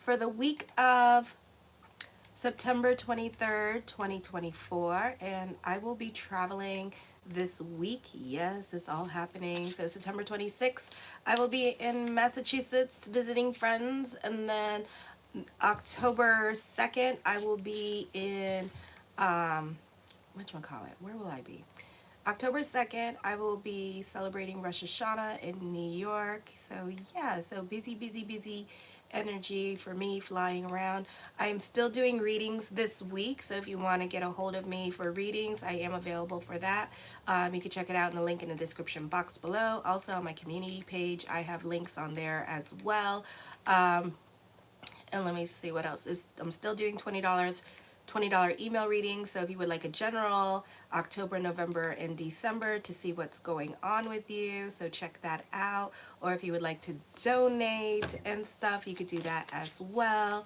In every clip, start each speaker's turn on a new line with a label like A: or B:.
A: for the week of September 23rd, 2024, and I will be traveling this week. Yes, it's all happening. So September 26th, I will be in Massachusetts visiting friends, and then October 2nd, I will be in whatchamacallit, where will I be? October 2nd, I will be celebrating Rosh Hashanah in New York. So, yeah, so busy, busy, busy energy for me flying around. I am still doing readings this week. So, if you want to get a hold of me for readings, I am available for that. You can check it out in the link in the description box below. Also, on my community page, I have links on there as well. And let me see what else is. I'm still doing $20 email readings. So if you would like a general October, November, and December to see what's going on with you, so check that out. Or if you would like to donate and stuff, you could do that as well.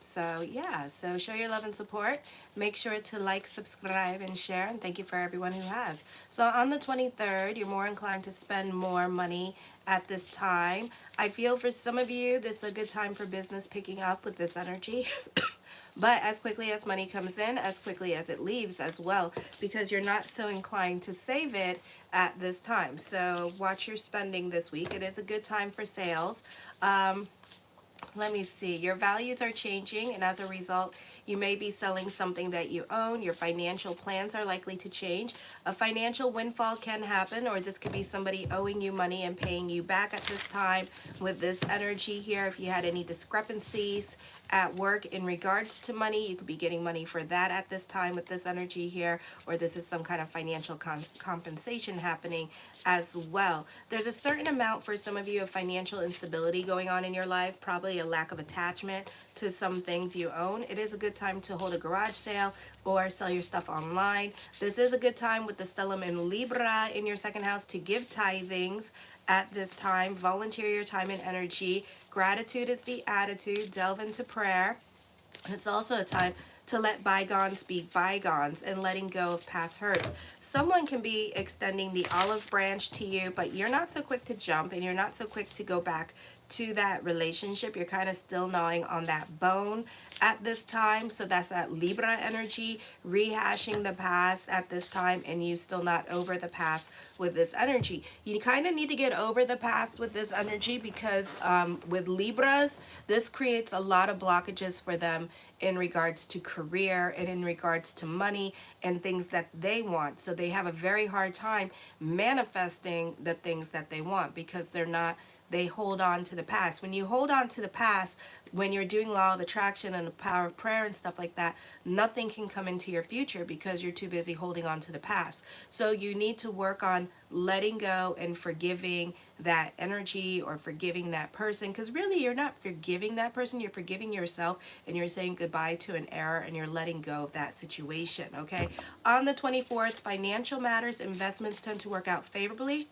A: So yeah, so show your love and support. Make sure to like, subscribe, and share, and thank you for everyone who has. So on the 23rd, you're more inclined to spend more money at this time. I feel for some of you, this is a good time for business picking up with this energy. But as quickly as money comes in, as quickly as it leaves as well, because you're not so inclined to save it at this time. So watch your spending this week. It is a good time for sales. Let me see. Your values are changing, and as a result, you may be selling something that you own. Your financial plans are likely to change. A financial windfall can happen, or this could be somebody owing you money and paying you back at this time with this energy here. If you had any discrepancies at work in regards to money, you could be getting money for that at this time with this energy here, or this is some kind of financial compensation happening as well. There's a certain amount for some of you of financial instability going on in your life, probably a lack of attachment to some things you own. It is a good time to hold a garage sale or sell your stuff online. This is a good time with the stellium in Libra in your second house to give tithings at this time. Volunteer your time and energy. Gratitude is the attitude. Delve into prayer. It's also a time to let bygones be bygones and letting go of past hurts. Someone can be extending the olive branch to you, but you're not so quick to jump and you're not so quick to go back to that relationship. You're kind of still gnawing on that bone at this time. So that's that Libra energy, rehashing the past at this time, and you still not over the past with this energy. You kind of need to get over the past with this energy because with Libras, this creates a lot of blockages for them in regards to career and in regards to money and things that they want. So they have a very hard time manifesting the things that they want because they hold on to the past. When you hold on to the past, when you're doing law of attraction and the power of prayer and stuff like that, nothing can come into your future because you're too busy holding on to the past. So you need to work on letting go and forgiving that energy or forgiving that person, because really you're not forgiving that person, you're forgiving yourself, and you're saying goodbye to an error and you're letting go of that situation. Okay, on the 24th, financial matters, investments tend to work out favorably.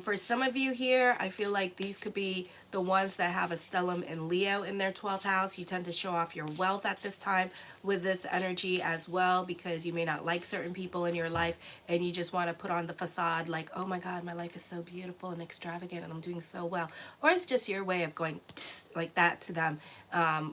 A: For some of you here, I feel like these could be the ones that have a stellium in Leo in their 12th house. You tend to show off your wealth at this time with this energy as well, because you may not like certain people in your life and you just want to put on the facade like, oh my God, my life is so beautiful and extravagant and I'm doing so well. Or it's just your way of going like that to them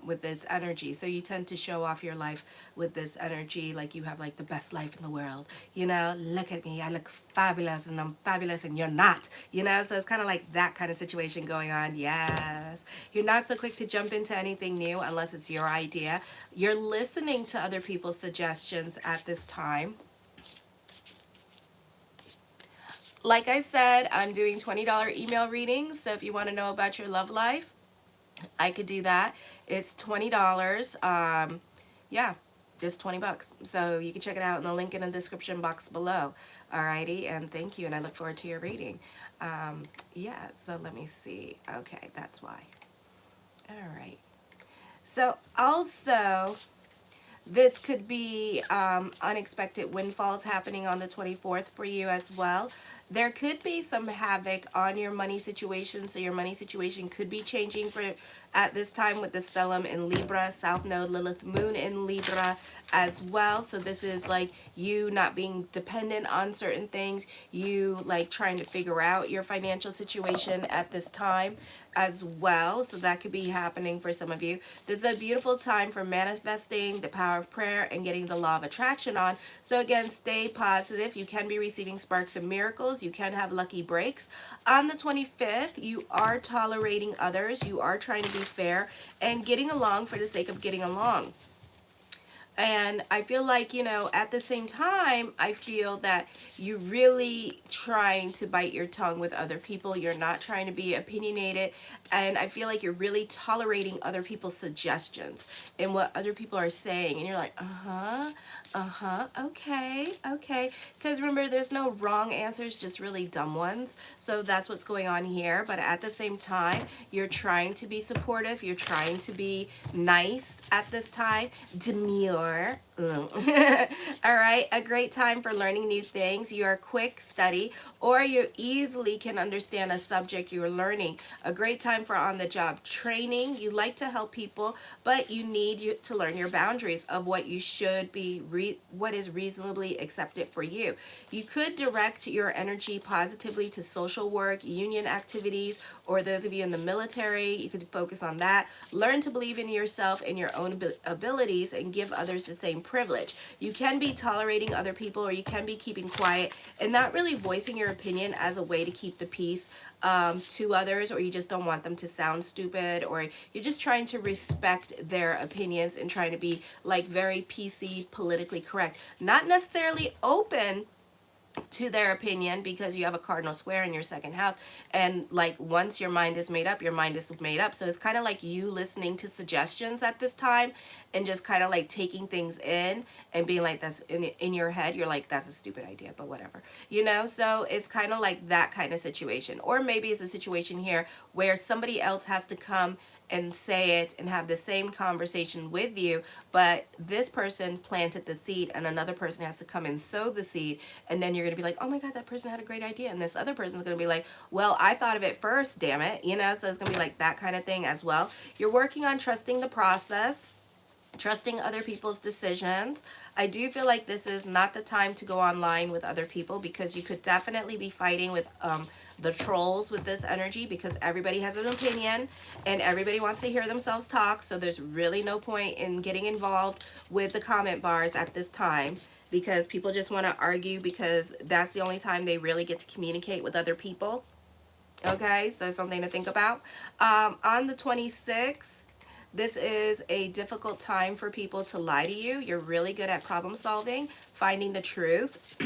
A: with this energy. So you tend to show off your life with this energy like you have like the best life in the world. You know, look at me, I look fabulous and I'm fabulous and you're not. You know, so it's kind of like that kind of situation going on. Yes. You're not so quick to jump into anything new unless it's your idea. You're listening to other people's suggestions at this time. Like I said, I'm doing $20 email readings. So if you want to know about your love life, I could do that. It's $20. Yeah, just 20 bucks. So you can check it out in the link in the description box below. Alrighty, and thank you, and I look forward to your reading. Yeah, so let me see. Okay, that's why. All right. So also, this could be unexpected windfalls happening on the 24th for you as well. there could be some havoc on your money situation. So your money situation could be changing for at this time with the stellium in Libra, South Node, Lilith, Moon in Libra as well. So this is like you not being dependent on certain things, you like trying to figure out your financial situation at this time as well. So that could be happening for some of you. This is a beautiful time for manifesting, the power of prayer, and getting the law of attraction on. So again, stay positive. You can be receiving sparks of miracles. You can have lucky breaks. On the 25th, you are tolerating others. You are trying to be fair and getting along for the sake of getting along. And I feel like, you know, at the same time, I feel that you're really trying to bite your tongue with other people. You're not trying to be opinionated. And I feel like you're really tolerating other people's suggestions and what other people are saying. And you're like, okay, okay. Because remember, there's no wrong answers, just really dumb ones. So that's what's going on here. But at the same time, you're trying to be supportive. You're trying to be nice at this time. Demure. All right, a great time for learning new things. You're a quick study, or you easily can understand a subject you're learning. A great time for on-the-job training. You like to help people, but you need to learn your boundaries of what you should be, what is reasonably accepted for you. You could direct your energy positively to social work, union activities, or those of you in the military. You could focus on that. Learn to believe in yourself and your own abilities and give others the same privilege. You can be tolerating other people, or you can be keeping quiet and not really voicing your opinion as a way to keep the peace to others, or you just don't want them to sound stupid, or you're just trying to respect their opinions and trying to be like very PC, politically correct. Not necessarily open to their opinion, because you have a cardinal square in your second house, and like once your mind is made up, your mind is made up. So it's kind of like you listening to suggestions at this time and just kind of like taking things in and being like, that's in your head, you're like, that's a stupid idea, but whatever, you know. So it's kind of like that kind of situation. Or maybe it's a situation here where somebody else has to come and say it and have the same conversation with you, but this person planted the seed and another person has to come and sow the seed, and then you're going to be like, oh my god, that person had a great idea, and this other person's going to be like, well, I thought of it first, damn it, you know. So it's going to be like that kind of thing as well. You're working on trusting the process, trusting other people's decisions. I do feel like this is not the time to go online with other people, because you could definitely be fighting with the trolls with this energy, because everybody has an opinion and everybody wants to hear themselves talk. So there's really no point in getting involved with the comment bars at this time, because people just want to argue, because that's the only time they really get to communicate with other people. Okay, so something to think about. On the 26th, this is a difficult time for people to lie to you. You're really good at problem solving, finding the truth.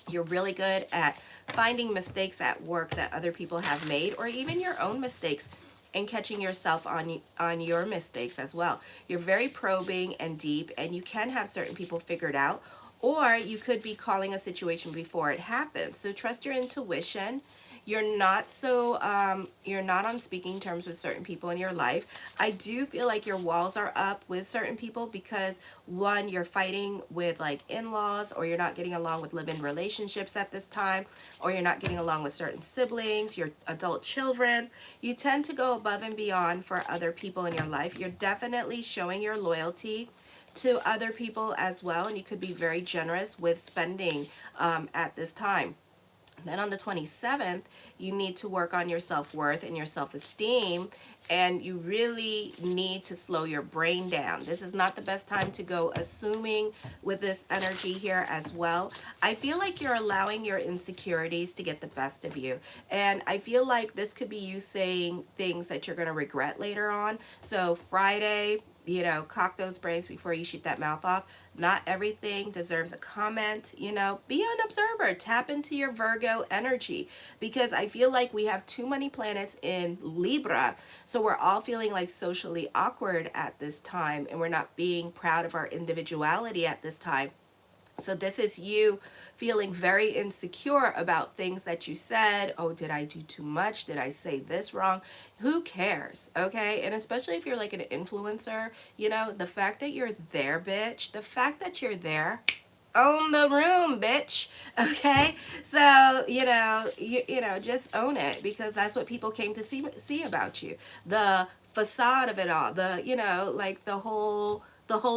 A: You're really good at finding mistakes at work that other people have made, or even your own mistakes, and catching yourself on your mistakes as well. You're very probing and deep, and you can have certain people figured out, or you could be calling a situation before it happens. So trust your intuition. You're not you're not on speaking terms with certain people in your life. I do feel like your walls are up with certain people, because one, you're fighting with like in-laws, or you're not getting along with live-in relationships at this time, or you're not getting along with certain siblings, your adult children. You tend to go above and beyond for other people in your life. You're definitely showing your loyalty to other people as well, and you could be very generous with spending at this time. Then on the 27th, you need to work on your self-worth and your self-esteem, and you really need to slow your brain down. This is not the best time to go assuming with this energy here as well. I feel like you're allowing your insecurities to get the best of you, and I feel like this could be you saying things that you're going to regret later on. So Friday, you know, cock those brains before you shoot that mouth off. Not everything deserves a comment, you know. Be an observer. Tap into your Virgo energy, because I feel like we have too many planets in Libra. So we're all feeling like socially awkward at this time, and we're not being proud of our individuality at this time. So this is you feeling very insecure about things that you said. Oh, did I do too much? Did I say this wrong? Who cares? Okay. And especially if you're like an influencer, you know, the fact that you're there, bitch, the fact that you're there, own the room, bitch. Okay, so you know, just own it, because that's what people came to see about you. The facade of it all, the, you know, like the whole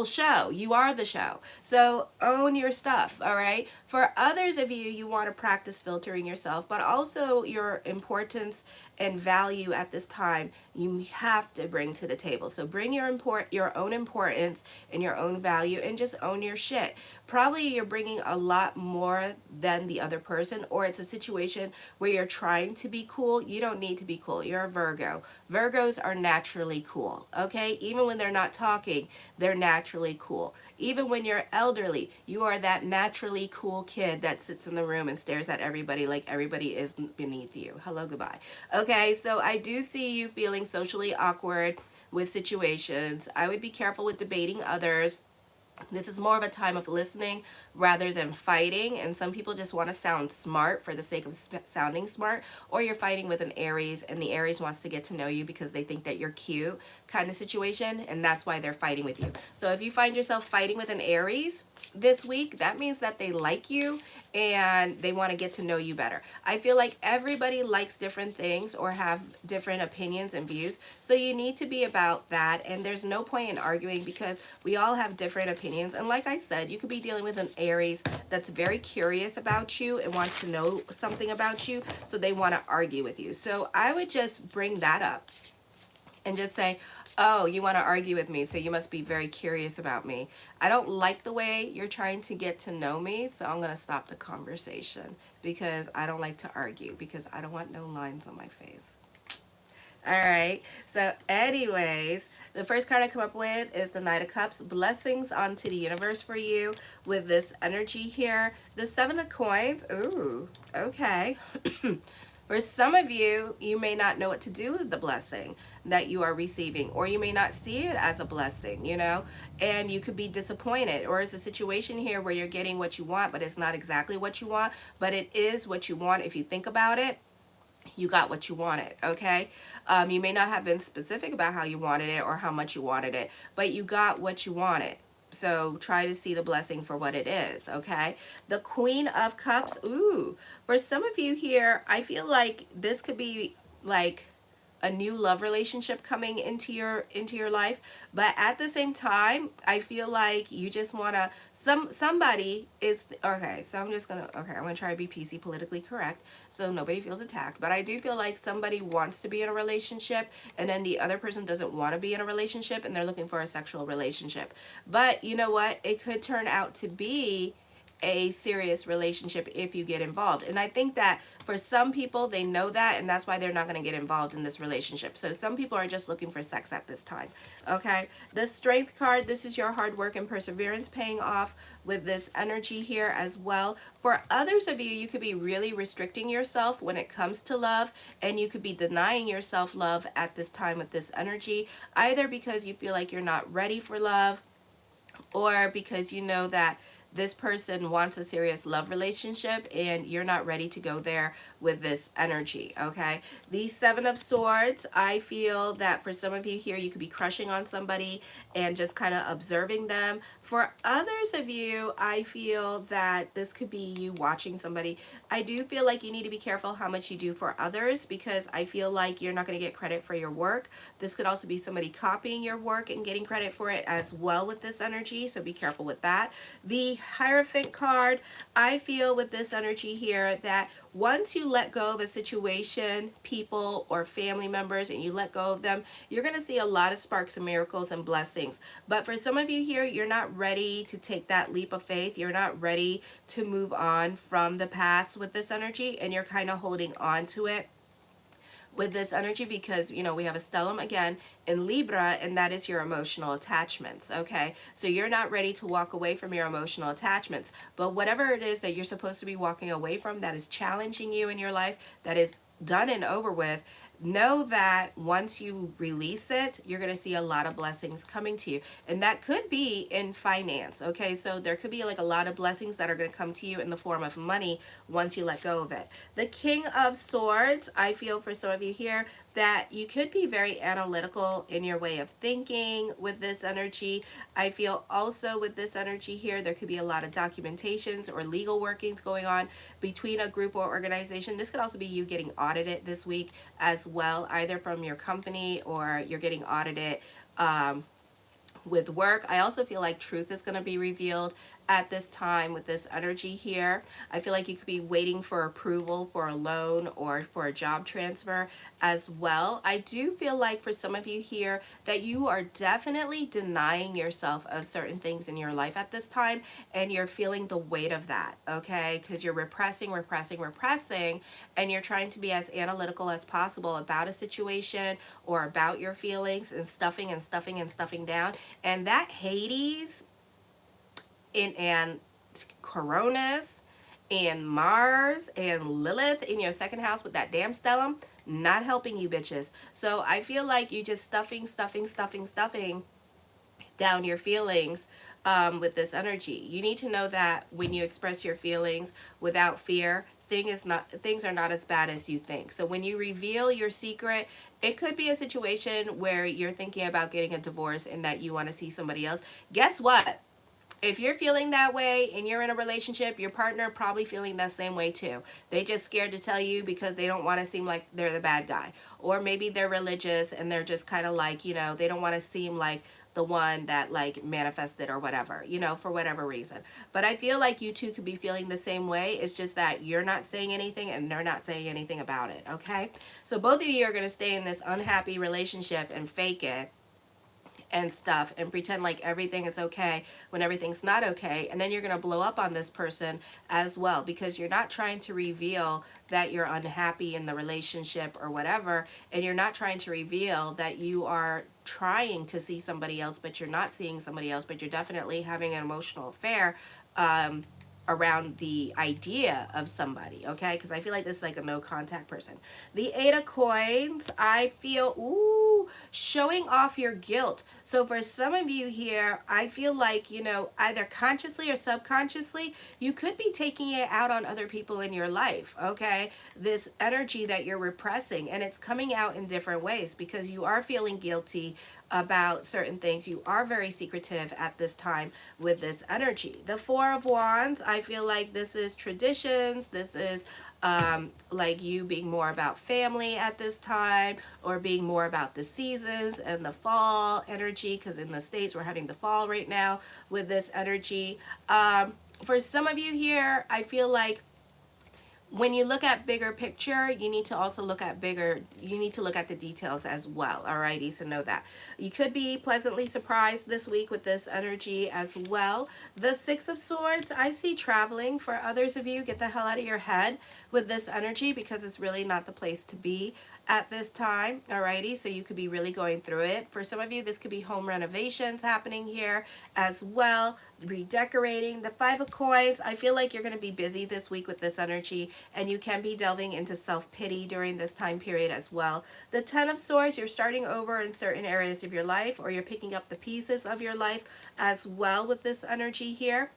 A: show. You are the show. So own your stuff, all right? For others of you, you want to practice filtering yourself, but also your importance and value at this time, you have to bring to the table. So bring your own importance and your own value, and just own your shit. Probably you're bringing a lot more than the other person, or it's a situation where you're trying to be cool. You don't need to be cool. You're a Virgo. Virgos are naturally cool, okay? Even when they're not talking, they're naturally cool. Even when you're elderly, you are that naturally cool kid that sits in the room and stares at everybody like everybody is beneath you. Hello, goodbye. Okay, so I do see you feeling socially awkward with situations. I would be careful with debating others. This is more of a time of listening rather than fighting. And some people just want to sound smart for the sake of sounding smart. Or you're fighting with an Aries, and the Aries wants to get to know you because they think that you're cute, kind of situation. And that's why they're fighting with you. So if you find yourself fighting with an Aries this week, that means that they like you and they want to get to know you better. I feel like everybody likes different things or have different opinions and views. So you need to be about that. And there's no point in arguing, because we all have different opinions. And like I said, you could be dealing with an Aries that's very curious about you and wants to know something about you. So they want to argue with you. So I would just bring that up and just say, oh, you want to argue with me, so you must be very curious about me. I don't like the way you're trying to get to know me, so I'm going to stop the conversation, because I don't like to argue, because I don't want no lines on my face. All right. So, anyways, the first card I come up with is the Knight of Cups. Blessings onto the universe for you with this energy here. The Seven of Coins. Ooh, okay. For some of you, you may not know what to do with the blessing that you are receiving, or you may not see it as a blessing, you know, and you could be disappointed. Or it's a situation here where you're getting what you want, but it's not exactly what you want, but it is what you want. If you think about it, you got what you wanted, okay? You may not have been specific about how you wanted it or how much you wanted it, but you got what you wanted. So try to see the blessing for what it is, okay? The Queen of Cups. Ooh, for some of you here, I feel like this could be like a new love relationship coming into your life, but at the same time, I feel like you just want to somebody is okay. So I'm gonna try to be PC, politically correct, so nobody feels attacked, but I do feel like somebody wants to be in a relationship, and then the other person doesn't want to be in a relationship, and they're looking for a sexual relationship. But you know what, it could turn out to be a serious relationship if you get involved. And I think that for some people, they know that, and that's why they're not going to get involved in this relationship. So some people are just looking for sex at this time. Okay. The Strength card, this is your hard work and perseverance paying off with this energy here as well. For others of you, you could be really restricting yourself when it comes to love, and you could be denying yourself love at this time with this energy, either because you feel like you're not ready for love, or because you know that this person wants a serious love relationship and you're not ready to go there with this energy, okay? The Seven of Swords, I feel that for some of you here, you could be crushing on somebody and just kind of observing them. For others of you, I feel that this could be you watching somebody. I do feel like you need to be careful how much you do for others, because I feel like you're not going to get credit for your work. This could also be somebody copying your work and getting credit for it as well with this energy, so be careful with that. The Hierophant card, I feel with this energy here that once you let go of a situation, people, or family members, and you let go of them, you're going to see a lot of sparks and miracles and blessings. But for some of you here, you're not ready to take that leap of faith. You're not ready to move on from the past with this energy, and you're kind of holding on to it with this energy, because you know we have a stellium again in Libra, and that is your emotional attachments. Okay, so you're not ready to walk away from your emotional attachments, but whatever it is that you're supposed to be walking away from, that is challenging you in your life, that is done and over with, know that once you release it, you're going to see a lot of blessings coming to you. And that could be in finance. Okay, so there could be like a lot of blessings that are going to come to you in the form of money once you let go of it. The King of Swords, I feel for some of you here, that you could be very analytical in your way of thinking with this energy. I feel also with this energy here, there could be a lot of documentations or legal workings going on between a group or organization. This could also be you getting audited this week as well, either from your company or you're getting audited with work. I also feel like truth is going to be revealed at this time with this energy here. I feel like you could be waiting for approval for a loan or for a job transfer as well. I do feel like for some of you here that you are definitely denying yourself of certain things in your life at this time, and you're feeling the weight of that, okay? Because you're repressing, and you're trying to be as analytical as possible about a situation or about your feelings, and stuffing down. And that Hades and Coronas and Mars and Lilith in your second house with that damn stellium, not helping you bitches. So I feel like you just stuffing down your feelings with this energy. You need to know that when you express your feelings without fear, things are not as bad as you think. So when you reveal your secret, it could be a situation where you're thinking about getting a divorce and that you want to see somebody else. Guess what? If you're feeling that way and you're in a relationship, your partner probably feeling that same way too. They just scared to tell you because they don't want to seem like they're the bad guy. Or maybe they're religious and they're just kind of like, they don't want to seem like the one that like manifested or whatever, for whatever reason. But I feel like you two could be feeling the same way. It's just that you're not saying anything and they're not saying anything about it, okay? So both of you are going to stay in this unhappy relationship and fake it and stuff and pretend like everything is okay when everything's not okay, and then you're going to blow up on this person as well because you're not trying to reveal that you're unhappy in the relationship or whatever, and you're not trying to reveal that you are trying to see somebody else but you're not seeing somebody else, but you're definitely having an emotional affair around the idea of somebody, okay? Because I feel like this is like a no contact person. The Eight of Coins, I feel, showing off your guilt. So for some of you here, I feel like, either consciously or subconsciously, you could be taking it out on other people in your life, okay? This energy that you're repressing, and it's coming out in different ways because you are feeling guilty about certain things. You are very secretive at this time with this energy. The Four of Wands, I feel like this is traditions. This is like you being more about family at this time, or being more about the seasons and the fall energy, because in the States we're having the fall right now with this energy. For some of you here, I feel like when you look at bigger picture, you need to also look at the details as well. Alrighty, so know that. You could be pleasantly surprised this week with this energy as well. The Six of Swords, I see traveling. For others of you, get the hell out of your head with this energy because it's really not the place to be at this time. Alrighty, so you could be really going through it. For some of you, this could be home renovations happening here as well, redecorating. The Five of Coins, I feel like you're going to be busy this week with this energy, and you can be delving into self-pity during this time period as well. The Ten of Swords, you're starting over in certain areas of your life, or you're picking up the pieces of your life as well with this energy here.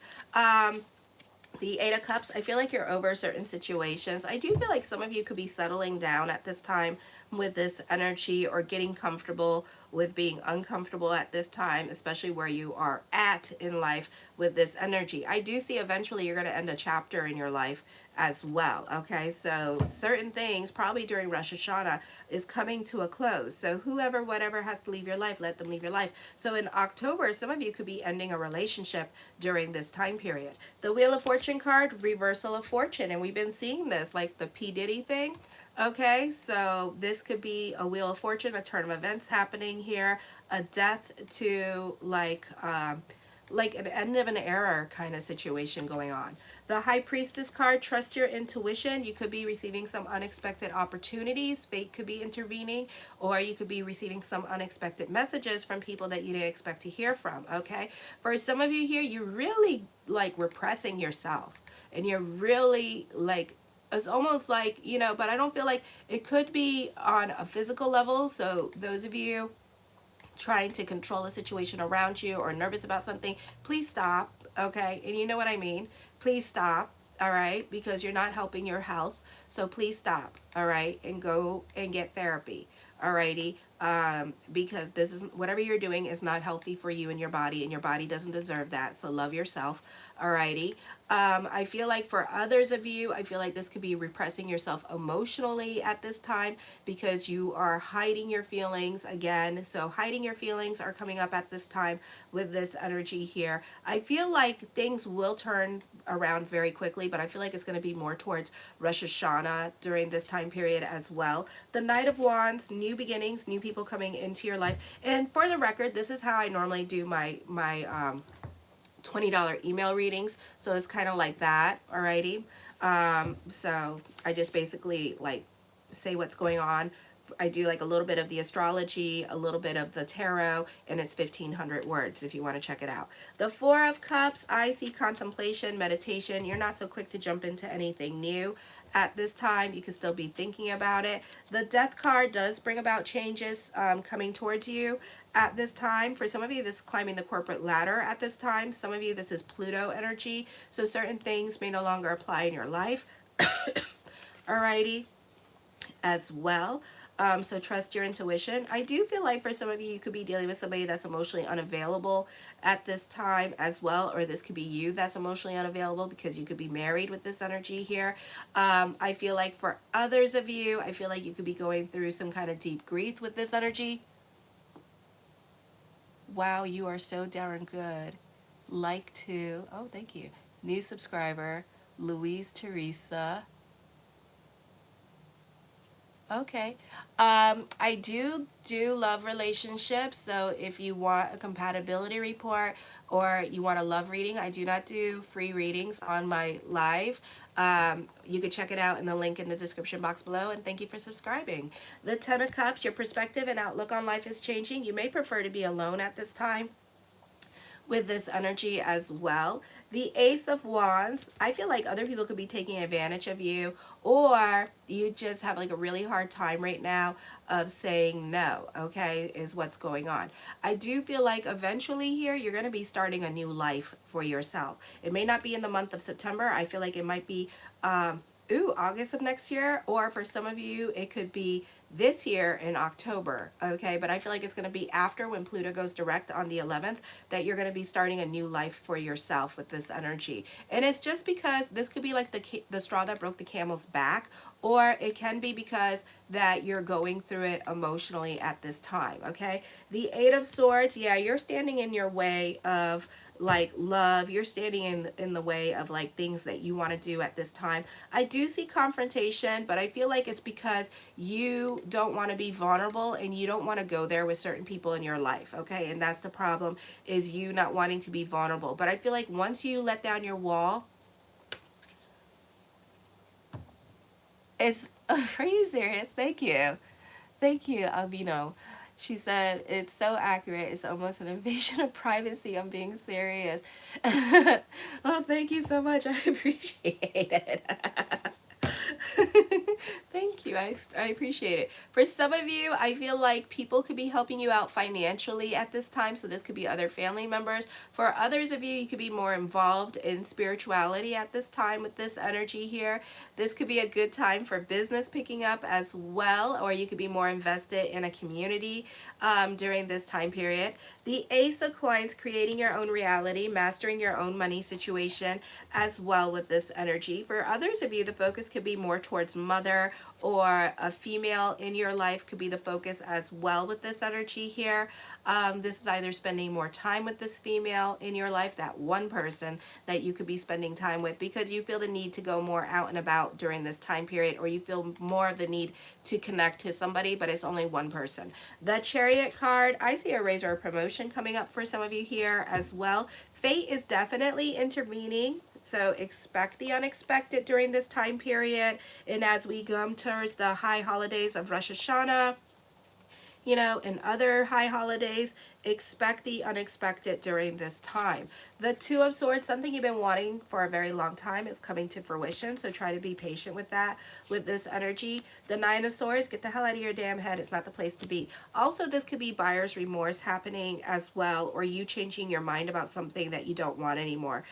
A: The Eight of Cups, I feel like you're over certain situations. I do feel like some of you could be settling down at this time with this energy, or getting comfortable with being uncomfortable at this time, especially where you are at in life with this energy. I do see eventually you're going to end a chapter in your life as well, okay? So certain things, probably during Rosh Hashanah, is coming to a close. So whoever, whatever has to leave your life, let them leave your life. So in October, some of you could be ending a relationship during this time period. The Wheel of Fortune card, reversal of fortune, and we've been seeing this, like the P. Diddy thing. Okay, so this could be a Wheel of Fortune, a turn of events happening here, a death to like an end of an era kind of situation going on. The High Priestess card, trust your intuition. You could be receiving some unexpected opportunities. Fate could be intervening, or you could be receiving some unexpected messages from people that you didn't expect to hear from, okay? For some of you here, you're really like repressing yourself, and you're really like, it's almost like, but I don't feel like it could be on a physical level. So those of you trying to control the situation around you or nervous about something, please stop, okay? And you know what I mean. Please stop, all right? Because you're not helping your health. So please stop, all right? And go and get therapy, alrighty, because this is, whatever you're doing is not healthy for you and your body doesn't deserve that. So love yourself, alrighty. I feel like for others of you, I feel like this could be repressing yourself emotionally at this time because you are hiding your feelings again. So hiding your feelings are coming up at this time with this energy here. I feel like things will turn around very quickly, but I feel like it's going to be more towards Rosh Hashanah during this time period as well. The Knight of Wands, new beginnings, new people coming into your life. And for the record, this is how I normally do my $20 email readings. So it's kind of like that, alrighty. So I just basically like say what's going on. I do like a little bit of the astrology, a little bit of the tarot, and it's 1,500 words if you want to check it out. The Four of Cups, I see contemplation, meditation. You're not so quick to jump into anything new at this time. You can still be thinking about it. The Death card does bring about changes coming towards you at this time. For some of you, this is climbing the corporate ladder at this time. Some of you, this is Pluto energy. So certain things may no longer apply in your life. Alrighty, as well. So trust your intuition. I do feel like for some of you, you could be dealing with somebody that's emotionally unavailable at this time as well, or this could be you that's emotionally unavailable because you could be married with this energy here. I feel like for others of you, I feel like you could be going through some kind of deep grief with this energy. Wow, you are so darn good. Like to, oh, thank you. New subscriber, Louise Teresa. Okay. I do love relationships. So if you want a compatibility report or you want a love reading, I do not do free readings on my live. You can check it out in the link in the description box below. And thank you for subscribing. The Ten of Cups, your perspective and outlook on life is changing. You may prefer to be alone at this time with this energy as well. The Ace of Wands, I feel like other people could be taking advantage of you, or you just have like a really hard time right now of saying no, okay, is what's going on. I do feel like eventually here you're going to be starting a new life for yourself. It may not be in the month of September. I feel like it might be August of next year, or for some of you it could be this year in October, okay? But I feel like it's going to be after, when Pluto goes direct on the 11th, that you're going to be starting a new life for yourself with this energy. And it's just because this could be like the straw that broke the camel's back, or it can be because that you're going through it emotionally at this time, okay? The Eight of Swords, yeah, you're standing in your way of like love. You're standing in the way of like things that you want to do at this time. I do see confrontation, but I feel like it's because you don't want to be vulnerable and you don't want to go there with certain people in your life, okay? And that's the problem, is you not wanting to be vulnerable. But I feel like once you let down your wall, it's are you serious? Thank you. Thank you, Albino. She said, it's so accurate. It's almost an invasion of privacy. I'm being serious. Oh, thank you so much. I appreciate it. Thank you. I appreciate it. For some of you, I feel like people could be helping you out financially at this time. So this could be other family members. For others of you, you could be more involved in spirituality at this time with this energy here. This could be a good time for business picking up as well, or you could be more invested in a community during this time period. The Ace of Coins, creating your own reality, mastering your own money situation as well with this energy. For others of you, the focus could be more towards mother, or a female in your life could be the focus as well with this energy here. This is either spending more time with this female in your life, that one person that you could be spending time with because you feel the need to go more out and about during this time period, or you feel more of the need to connect to somebody, but it's only one person. The Chariot card, I see a raise or a promotion coming up for some of you here as well. Fate is definitely intervening, so expect the unexpected during this time period. And as we come towards the high holidays of Rosh Hashanah, and other high holidays, expect the unexpected during this time. The Two of Swords, something you've been wanting for a very long time, is coming to fruition. So try to be patient with that, with this energy. The Nine of Swords, get the hell out of your damn head. It's not the place to be. Also, this could be buyer's remorse happening as well, or you changing your mind about something that you don't want anymore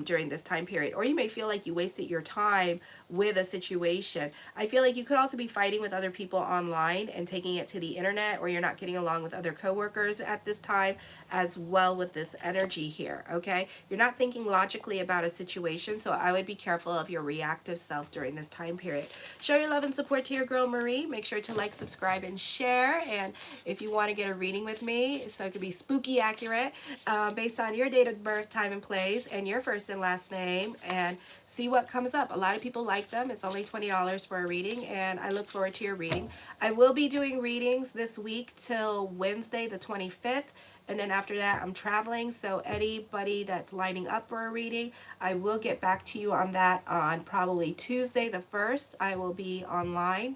A: during this time period. Or you may feel like you wasted your time with a situation. I feel like you could also be fighting with other people online and taking it to the internet, or you're not getting along with other coworkers at this time as well with this energy here, okay? You're not thinking logically about a situation, so I would be careful of your reactive self during this time period. Show your love and support to your girl Marie. Make sure to like, subscribe, and share. And if you want to get a reading with me, so it could be spooky accurate, based on your date of birth, time, and place, and your first and last name, and see what comes up. A lot of people like them. It's only $20 for a reading, and I look forward to your reading. I will be doing readings this week till Wednesday the 25th, and then after that I'm traveling, so anybody that's lining up for a reading, I will get back to you on that on probably Tuesday the 1st. I will be online,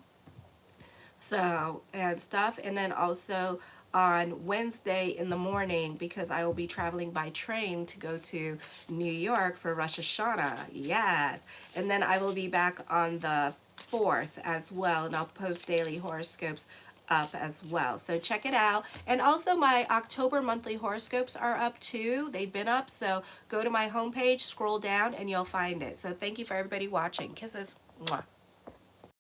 A: so, and stuff, and then also on Wednesday in the morning, because I will be traveling by train to go to New York for Rosh Hashanah. Yes. And then I will be back on the 4th as well, and I'll post daily horoscopes up as well. So check it out. And also my October monthly horoscopes are up too. They've been up, so go to my homepage, scroll down, and you'll find it. So thank you for everybody watching. Kisses. Mwah.